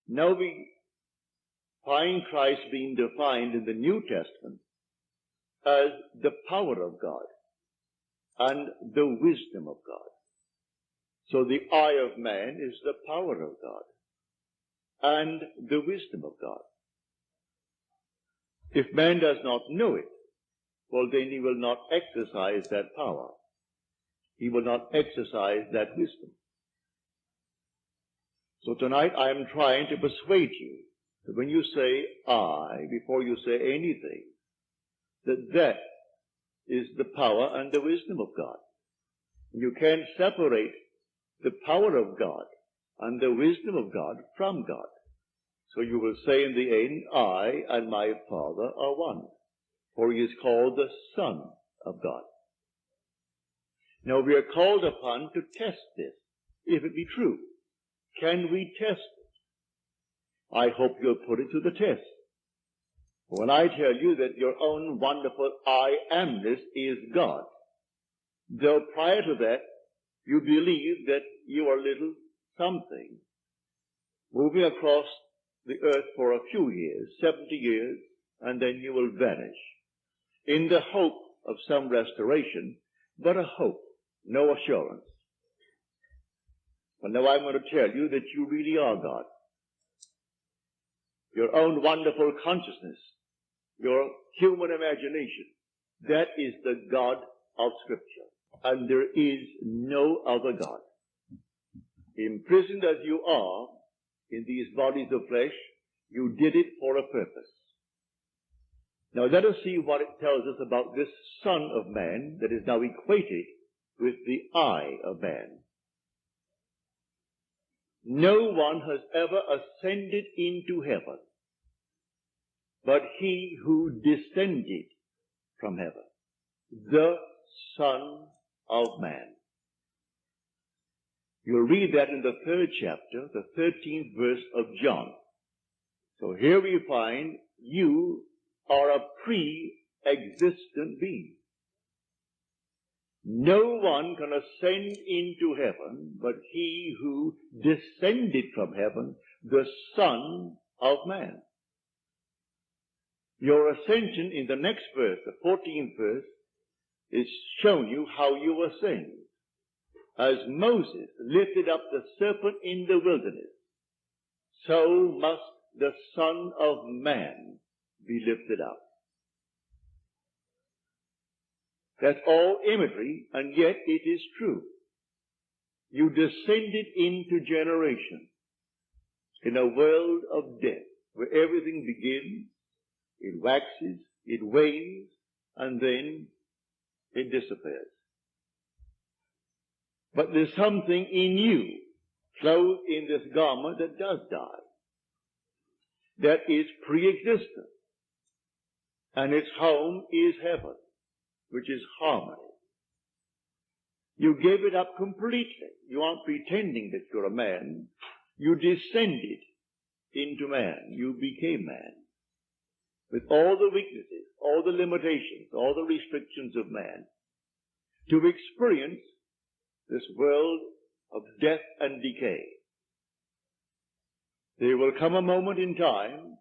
Now we find Christ being defined in the New Testament as the power of God and the wisdom of God. So the eye of man is the power of God and the wisdom of God. If man does not know it, well, then he will not exercise that power. He will not exercise that wisdom. So tonight I am trying to persuade you that when you say I, before you say anything, that is the power and the wisdom of God. You can't separate the power of God and the wisdom of God from God. So you will say in the end, I and my Father are one, for he is called the Son of God. Now we are called upon to test this, if it be true. Can we test it? I hope you'll put it to the test. When I tell you that your own wonderful I amness is God, though prior to that you believe that you are little something, moving across the earth for a few years, 70 years, and then you will vanish, in the hope of some restoration, but a hope, no assurance. But now I'm going to tell you that you really are God. Your own wonderful consciousness, your human imagination, that is the God of Scripture. And there is no other God. Imprisoned as you are in these bodies of flesh, you did it for a purpose. Now let us see what it tells us about this Son of Man that is now equated with the I of man. No one has ever ascended into heaven but he who descended from heaven, the Son of Man. You'll read that in the 3rd chapter, the 13th verse of John. So here we find you are a pre-existent being. No one can ascend into heaven but he who descended from heaven, the Son of Man. Your ascension in the next verse, the 14th verse, is showing you how you ascend. As Moses lifted up the serpent in the wilderness, so must the Son of Man be lifted up. That's all imagery, and yet it is true. You descended into generation in a world of death, where everything begins, it waxes, it wanes, and then it disappears. But there's something in you, clothed in this garment, that does die. That is pre-existent. And its home is heaven, which is harmony. You gave it up completely. You aren't pretending that you're a man. You descended into man. You became man. With all the weaknesses, all the limitations, all the restrictions of man, to experience this world of death and decay. There will come a moment in time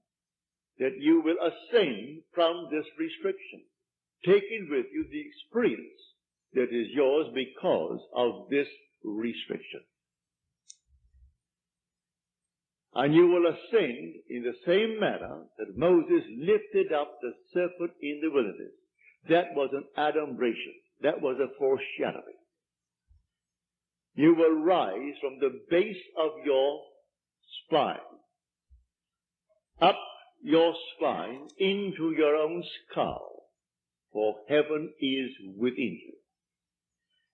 that you will ascend from this restriction, taking with you the experience that is yours because of this restriction. And you will ascend in the same manner that Moses lifted up the serpent in the wilderness. That was an adumbration. That was a foreshadowing. You will rise from the base of your spine, up your spine into your own skull, for heaven is within you.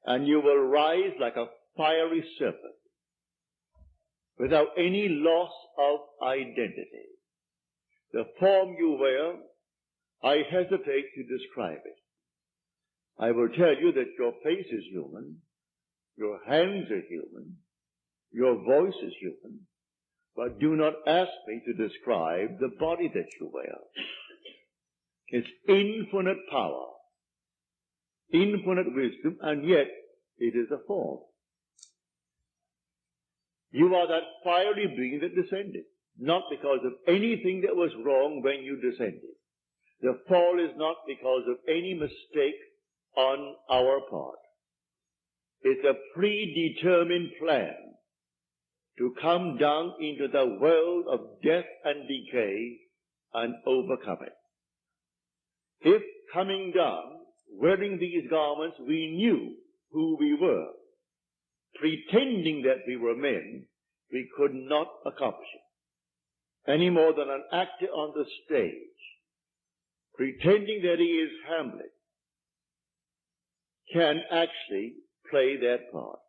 And you will rise like a fiery serpent, without any loss of identity. The form you wear, I hesitate to describe it. I will tell you that your face is human, your hands are human, your voice is human, but do not ask me to describe the body that you wear. It's infinite power, infinite wisdom, and yet it is a form. You are that fiery being that descended, not because of anything that was wrong when you descended. The fall is not because of any mistake on our part. It's a predetermined plan to come down into the world of death and decay and overcome it. If coming down, wearing these garments, we knew who we were, pretending that we were men, we could not accomplish it. Any more than an actor on the stage, pretending that he is Hamlet, can actually play that part.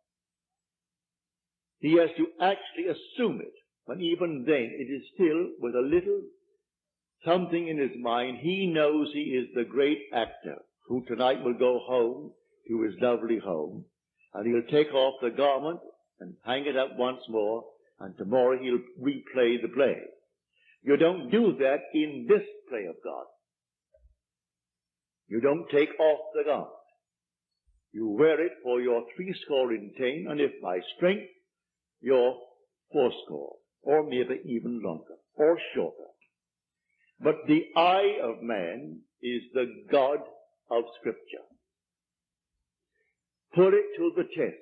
He has to actually assume it, but even then it is still with a little something in his mind. He knows he is the great actor who tonight will go home to his lovely home, and he'll take off the garment and hang it up once more, and tomorrow he'll replay the play. You don't do that in this play of God. You don't take off the garment. You wear it for your 10, and if by strength, your 40, or maybe even longer, or shorter. But the eye of man is the God of Scripture. Put it to the test.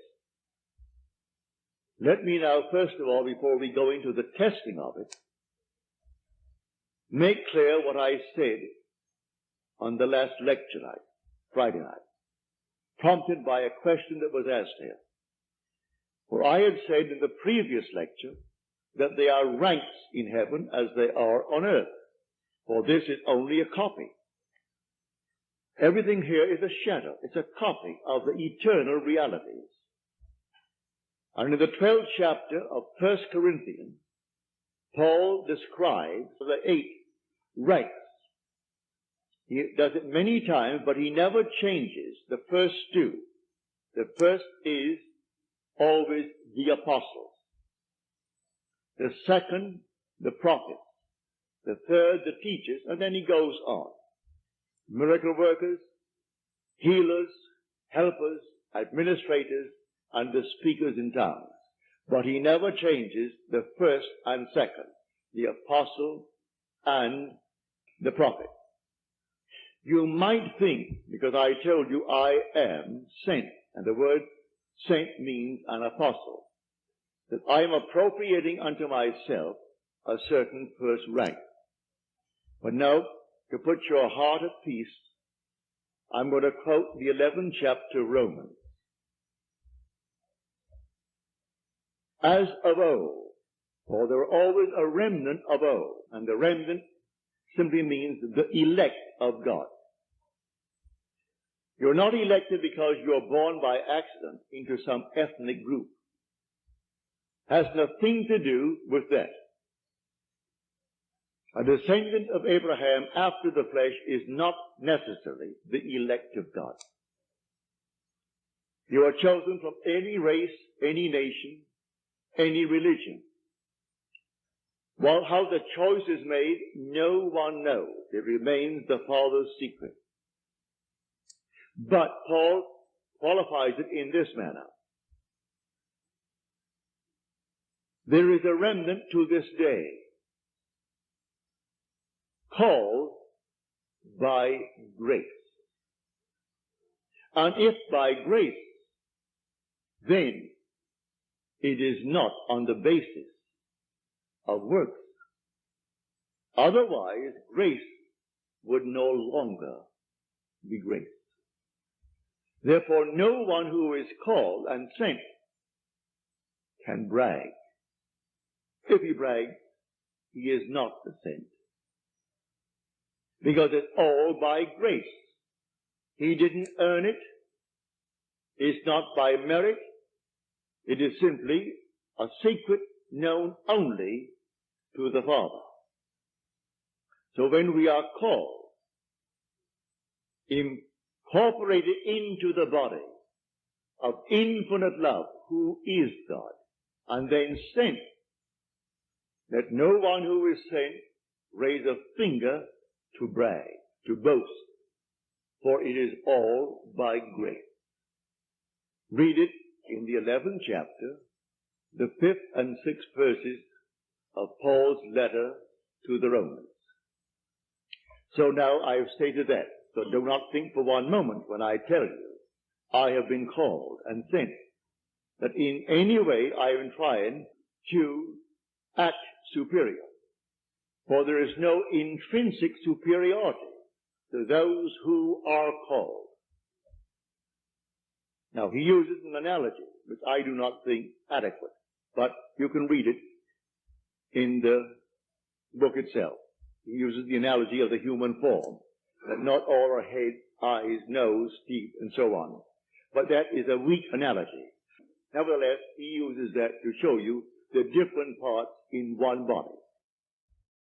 Let me now, first of all, before we go into the testing of it, make clear what I said on the last lecture night, Friday night, prompted by a question that was asked here. For I had said in the previous lecture that there are ranks in heaven as they are on earth, for this is only a copy. Everything here is a shadow. It's a copy of the eternal realities. And in the 12th chapter of 1 Corinthians, Paul describes the 8 ranks. He does it many times, but he never changes the first 2. The first is always the apostles. The second, the prophets. The third, the teachers, and then he goes on. Miracle workers, healers, helpers, administrators, and the speakers in tongues. But he never changes the first and second, the apostle and the prophet. You might think, because I told you I am sent, and the word sent means an apostle, that I am appropriating unto myself a certain first rank. But now, to put your heart at peace, I'm going to quote the 11th chapter of Romans. As of old, for there are always a remnant of old, and the remnant simply means the elect of God. You're not elected because you're born by accident into some ethnic group. Has nothing to do with that. A descendant of Abraham after the flesh is not necessarily the elect of God. You are chosen from any race, any nation, any religion. Well, how the choice is made, no one knows. It remains the Father's secret. But Paul qualifies it in this manner. There is a remnant to this day, called by grace. And if by grace, then it is not on the basis of works. Otherwise, grace would no longer be grace. Therefore, no one who is called and sent can brag. If he brags, he is not the sent. Because it's all by grace. He didn't earn it. It's not by merit. It is simply a secret known only to the Father. So when we are called, incorporated into the body of infinite love, who is God, and then sent, let no one who is sent raise a finger to brag, to boast, for it is all by grace. Read it in the 11th chapter the 5th and 6th verses of Paul's letter to the Romans. So now I have stated that. So do not think for one moment when I tell you I have been called and sent that in any way I am trying to act superior. For there is no intrinsic superiority to those who are called. Now he uses an analogy which I do not think adequate, but you can read it in the book itself. He uses the analogy of the human form, that not all are head, eyes, nose, teeth, and so on. But that is a weak analogy. Nevertheless, he uses that to show you the different parts in one body.